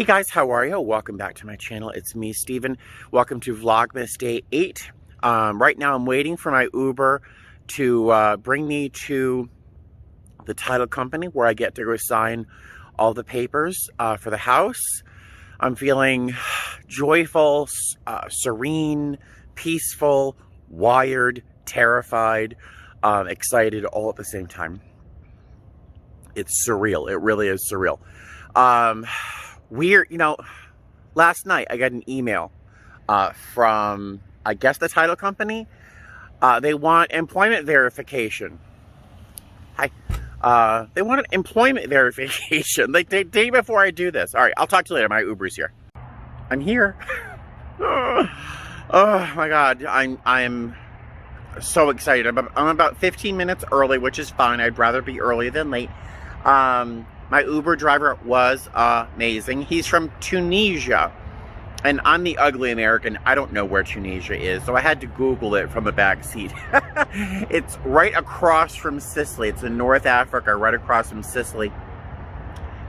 Hey guys, how are you? Welcome back to my channel. It's me, Steven. Welcome to Vlogmas Day 8. Right now I'm waiting for my Uber to bring me to the title company where I get to go sign all the papers for the house. I'm feeling joyful, serene, peaceful, wired, terrified, excited all at the same time. It's surreal. It really is surreal. Weird, last night I got an email from, I guess, the title company. They want employment verification. Hi. They want an employment verification. Like, the day before I do this. All right, I'll talk to you later. My Uber's here. I'm here. Oh my God. I'm so excited. I'm about 15 minutes early, which is fine. I'd rather be early than late. My Uber driver was amazing. He's from Tunisia, and I'm the ugly American. I don't know where Tunisia is, so I had to Google it from the back seat. It's right across from Sicily. It's in North Africa, right across from Sicily.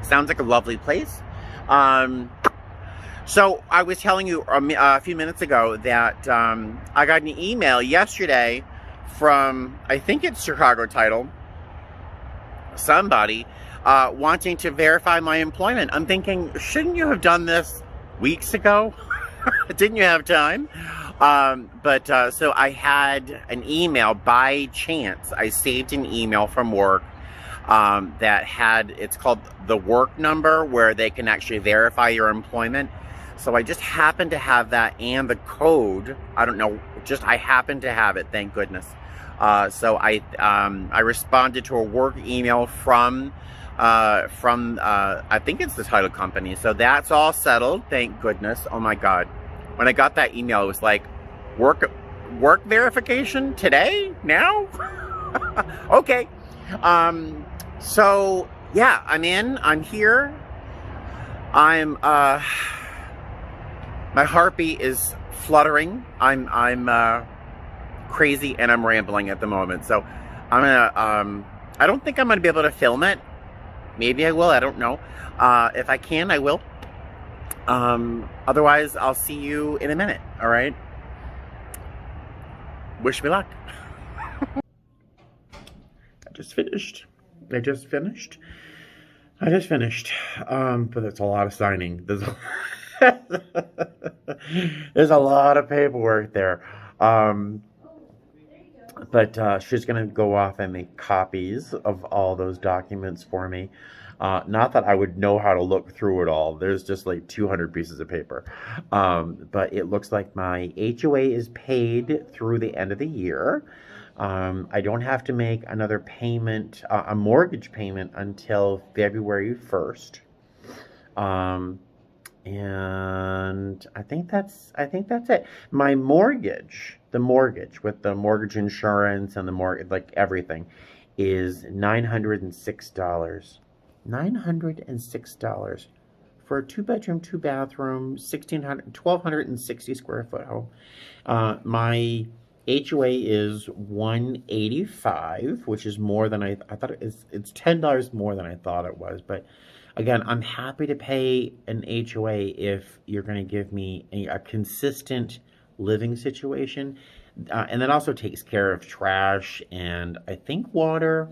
Sounds like a lovely place. So I was telling you a few minutes ago that I got an email yesterday from, I think it's Chicago Title, somebody, wanting to verify my employment. I'm thinking, shouldn't you have done this weeks ago? Didn't you have time? So I had an email by chance. I saved an email from work that had, it's called the work number, where they can actually verify your employment. So I just happened to have that and the code. I don't know, I happened to have it, thank goodness. So I responded to a work email from I think it's the title company. So that's all settled, thank goodness. Oh my God. When I got that email, it was like, work verification today? Now? Okay. So yeah, I'm here. My heartbeat is fluttering. I'm crazy and I'm rambling at the moment. So I'm gonna, I don't think I'm gonna be able to film it. Maybe I will, I don't know. If I can, I will. Otherwise, I'll see you in a minute, all right? Wish me luck. I just finished. But that's a lot of signing. There's a lot of paperwork there. But she's going to go off and make copies of all those documents for me. Not that I would know how to look through it all. There's just like 200 pieces of paper. But it looks like my HOA is paid through the end of the year. I don't have to make another payment, a mortgage payment, until February 1st. And I think that's it. My mortgage, the mortgage with the mortgage insurance and the mortgage, like everything, is $906. $906 for a 2-bedroom, 2-bathroom, 1,260 square foot home. My HOA is $185, which is more than I thought. It's $10 more than I thought it was, but again, I'm happy to pay an HOA if you're going to give me a consistent living situation. And that also takes care of trash and I think water.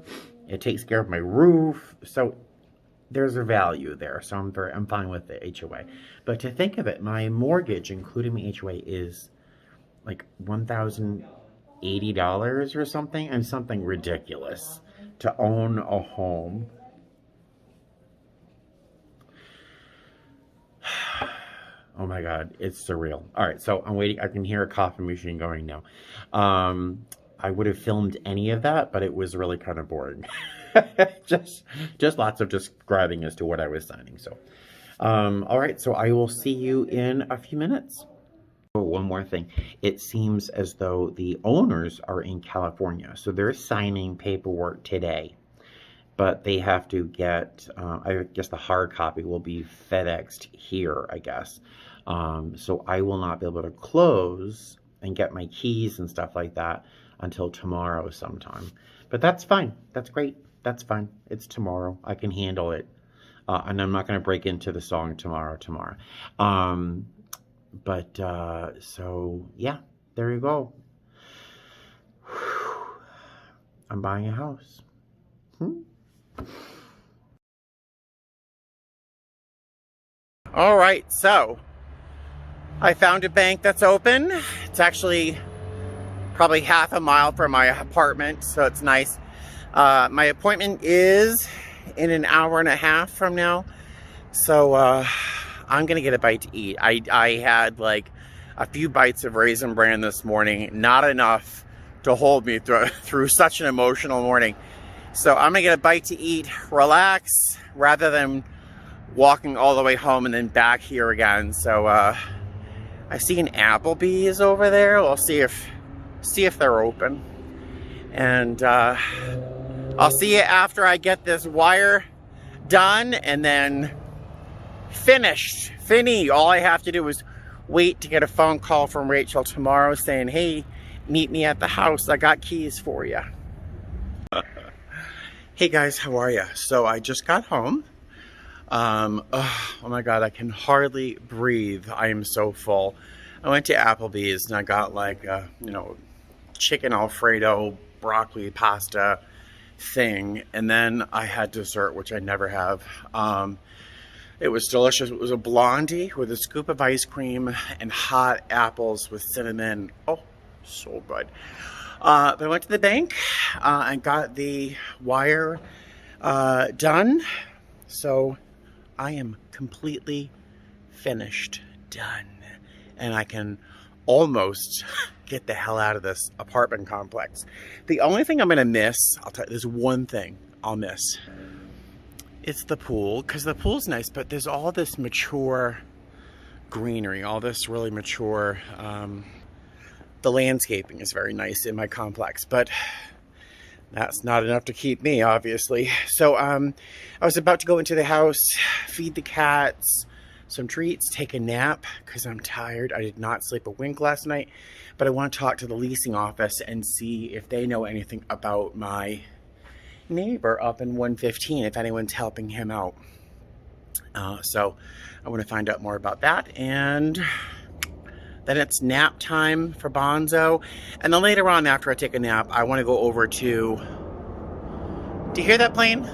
It takes care of my roof. So there's a value there. So I'm fine with the HOA. But to think of it, my mortgage, including my HOA, is like $1,080 or something. And something ridiculous to own a home. Oh my God, it's surreal. All right, so I'm waiting. I can hear a coffee machine going now. I would have filmed any of that, but it was really kind of boring. just lots of describing as to what I was signing. So, all right, so I will see you in a few minutes. Oh, one more thing. It seems as though the owners are in California, so they're signing paperwork today. But they have to get, I guess the hard copy will be FedExed here, I guess. So I will not be able to close and get my keys and stuff like that until tomorrow sometime. But that's fine. That's great. That's fine. It's tomorrow. I can handle it. And I'm not going to break into the song tomorrow. So yeah, there you go. I'm buying a house. All right, so I found a bank that's open. It's actually probably half a mile from my apartment, so it's nice. My appointment is in an hour and a half from now, so I'm gonna get a bite to eat. I had like a few bites of Raisin Bran this morning, not enough to hold me through such an emotional morning. So I'm gonna get a bite to eat, relax, rather than walking all the way home and then back here again. So I see an Applebee's over there. We'll see if they're open, and I'll see you after I get this wire done and then finished. All I have to do is wait to get a phone call from Rachel tomorrow saying, hey, meet me at the house. I got keys for you. Hey guys, how are you? So I just got home. Oh my God, I can hardly breathe. I am so full. I went to Applebee's and I got like, chicken Alfredo, broccoli pasta thing. And then I had dessert, which I never have. It was delicious. It was a blondie with a scoop of ice cream and hot apples with cinnamon. Oh, so good. But I went to the bank and got the wire done. So I am completely finished, done. And I can almost get the hell out of this apartment complex. The only thing I'm going to miss, I'll tell you, there's one thing I'll miss. It's the pool, because the pool's nice, but there's all this mature greenery, all this really mature, the landscaping is very nice in my complex, but that's not enough to keep me, obviously. So I was about to go into the house, feed the cats some treats, take a nap, because I'm tired. I did not sleep a wink last night, but I want to talk to the leasing office and see if they know anything about my neighbor up in 115, if anyone's helping him out. So I want to find out more about that, and then it's nap time for Bonzo. And then later on, after I take a nap, I want to go over to... Do you hear that plane?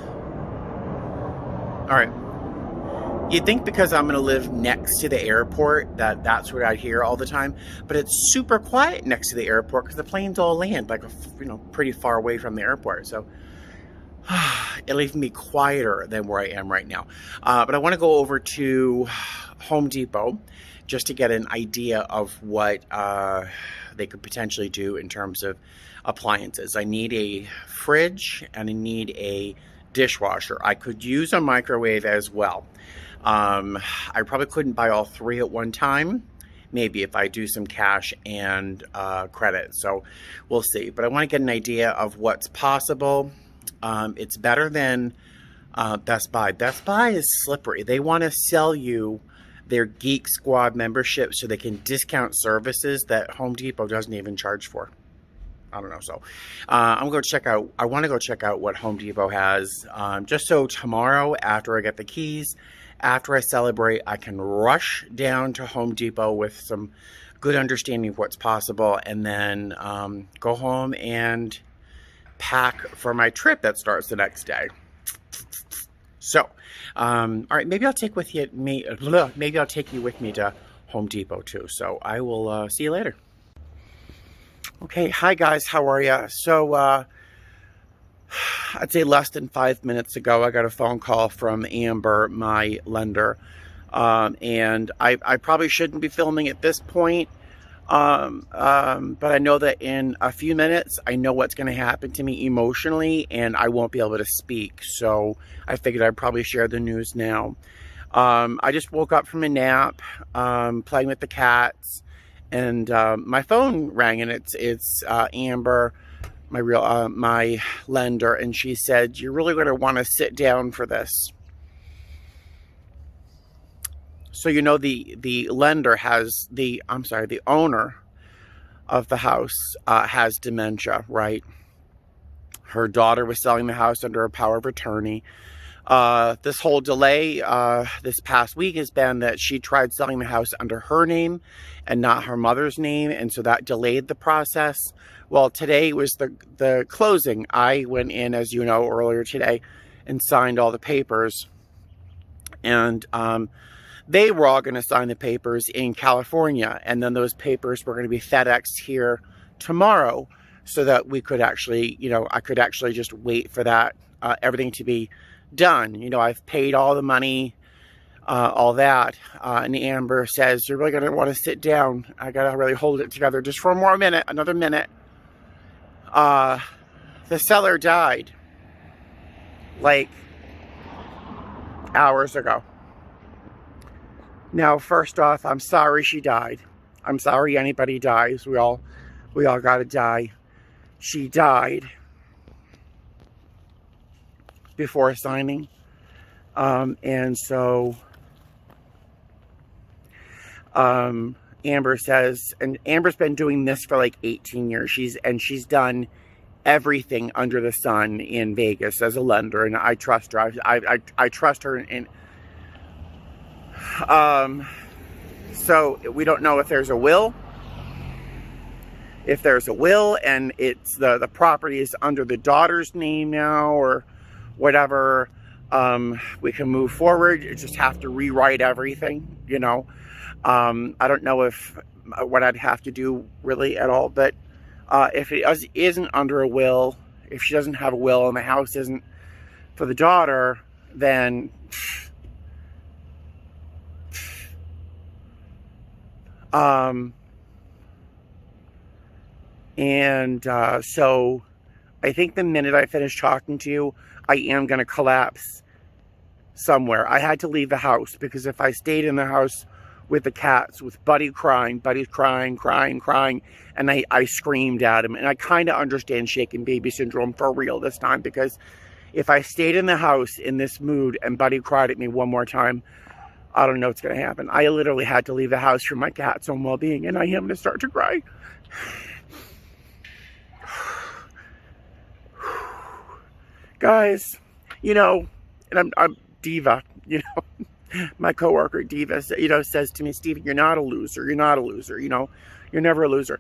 All right. You'd think because I'm going to live next to the airport that's what I hear all the time, but it's super quiet next to the airport because the planes all land like pretty far away from the airport. So it'll even be quieter than where I am right now. But I want to go over to Home Depot just to get an idea of what they could potentially do in terms of appliances. I need a fridge and I need a dishwasher. I could use a microwave as well. I probably couldn't buy all three at one time. Maybe if I do some cash and credit. So we'll see. But I want to get an idea of what's possible. It's better than Best Buy. Best Buy is slippery. They want to sell you their Geek Squad membership so they can discount services that Home Depot doesn't even charge for. I don't know. So I'm going to check out. I want to go check out what Home Depot has, just so tomorrow after I get the keys, after I celebrate, I can rush down to Home Depot with some good understanding of what's possible, and then go home and pack for my trip that starts the next day. So, all right, maybe I'll take you with me to Home Depot too. So I will see you later. Okay, hi guys, how are you? So I'd say less than 5 minutes ago, I got a phone call from Amber, my lender, and I probably shouldn't be filming at this point. But I know that in a few minutes, I know what's going to happen to me emotionally, and I won't be able to speak. So I figured I'd probably share the news now. I just woke up from a nap, playing with the cats, and my phone rang, and it's Amber, my lender, and she said, "You're really going to want to sit down for this." So, you know, the lender has the owner of the house has dementia, right? Her daughter was selling the house under a power of attorney. This whole delay this past week has been that she tried selling the house under her name and not her mother's name, and so that delayed the process. Well, today was the closing. I went in, as you know, earlier today and signed all the papers, and they were all going to sign the papers in California, and then those papers were going to be FedExed here tomorrow, so that we could actually, you know, I could actually just wait for that everything to be done. You know, I've paid all the money, all that, and Amber says, you're really going to want to sit down. I got to really hold it together just for one more minute, another minute. The seller died like hours ago. Now, first off, I'm sorry she died. I'm sorry anybody dies. We all got to die. She died before signing. And so Amber says, and Amber's been doing this for like 18 years. She's done everything under the sun in Vegas as a lender, and I trust her. I trust her. And so we don't know if there's a will. If there's a will and it's the property is under the daughter's name now or whatever, we can move forward. You just have to rewrite everything, you know. I don't know if what I'd have to do really at all, but if it isn't under a will, if she doesn't have a will and the house isn't for the daughter, then so I think the minute I finish talking to you, I am going to collapse somewhere. I had to leave the house because if I stayed in the house with the cats, with Buddy's crying, and I screamed at him. And I kind of understand shaken baby syndrome for real this time, because if I stayed in the house in this mood and Buddy cried at me one more time, I don't know what's going to happen. I literally had to leave the house for my cat's own well-being, and I am going to start to cry. Guys, you know, and I'm Diva, you know, my coworker Diva, you know, says to me, Steven, you're not a loser. You're not a loser. You know, you're never a loser.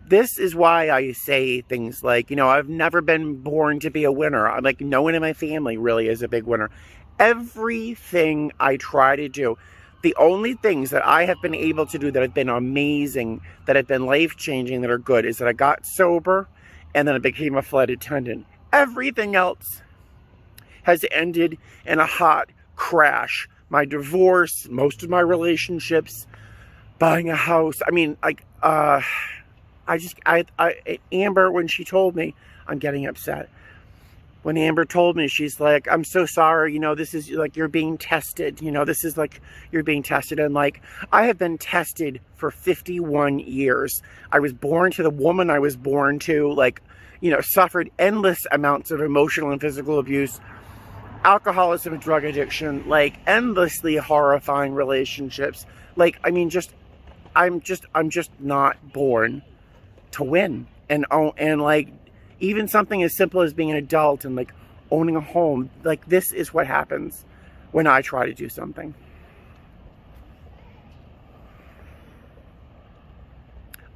This is why I say things like, you know, I've never been born to be a winner. I'm like, no one in my family really is a big winner. Everything I try to do, the only things that I have been able to do that have been amazing, that have been life-changing, that are good, is that I got sober and then I became a flight attendant. Everything else has ended in a hot crash. My divorce, most of my relationships, buying a house. I mean, like, Amber, when she told me, I'm getting upset. When Amber told me, she's like, I'm so sorry, you know, this is like, you're being tested, you know, this is like, you're being tested. And like, I have been tested for 51 years. I was born to the woman I was born to, like, you know, suffered endless amounts of emotional and physical abuse, alcoholism and drug addiction, like endlessly horrifying relationships. Like, I mean, I'm just not born to win. And like, even something as simple as being an adult and like owning a home, like this is what happens when I try to do something.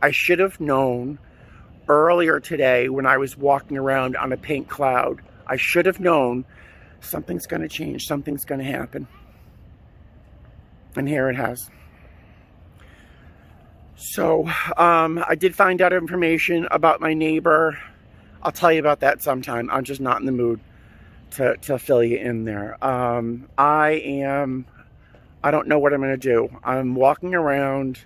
I should have known earlier today when I was walking around on a pink cloud. I should have known something's going to change, something's going to happen. And here it has. So, I did find out information about my neighbor. I'll tell you about that sometime. I'm just not in the mood to fill you in there. I don't know what I'm going to do. I'm walking around,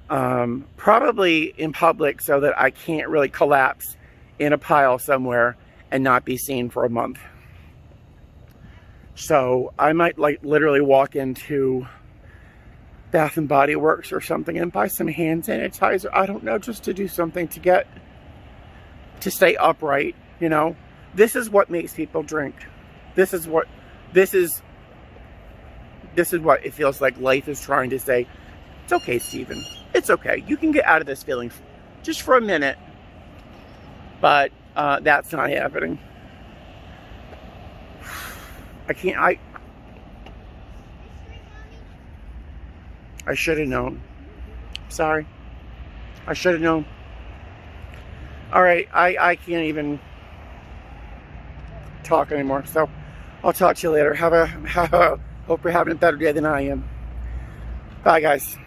probably in public so that I can't really collapse in a pile somewhere and not be seen for a month. So I might like literally walk into Bath and Body Works or something and buy some hand sanitizer. I don't know, just to do something to stay upright, you know. This is what makes people drink. This is what it feels like life is trying to say. It's okay, Steven. It's okay. You can get out of this feeling just for a minute. But that's not happening. I can't, I should have known. Sorry. I should have known. Alright, I can't even talk anymore, so I'll talk to you later. Hope you're having a better day than I am. Bye, guys.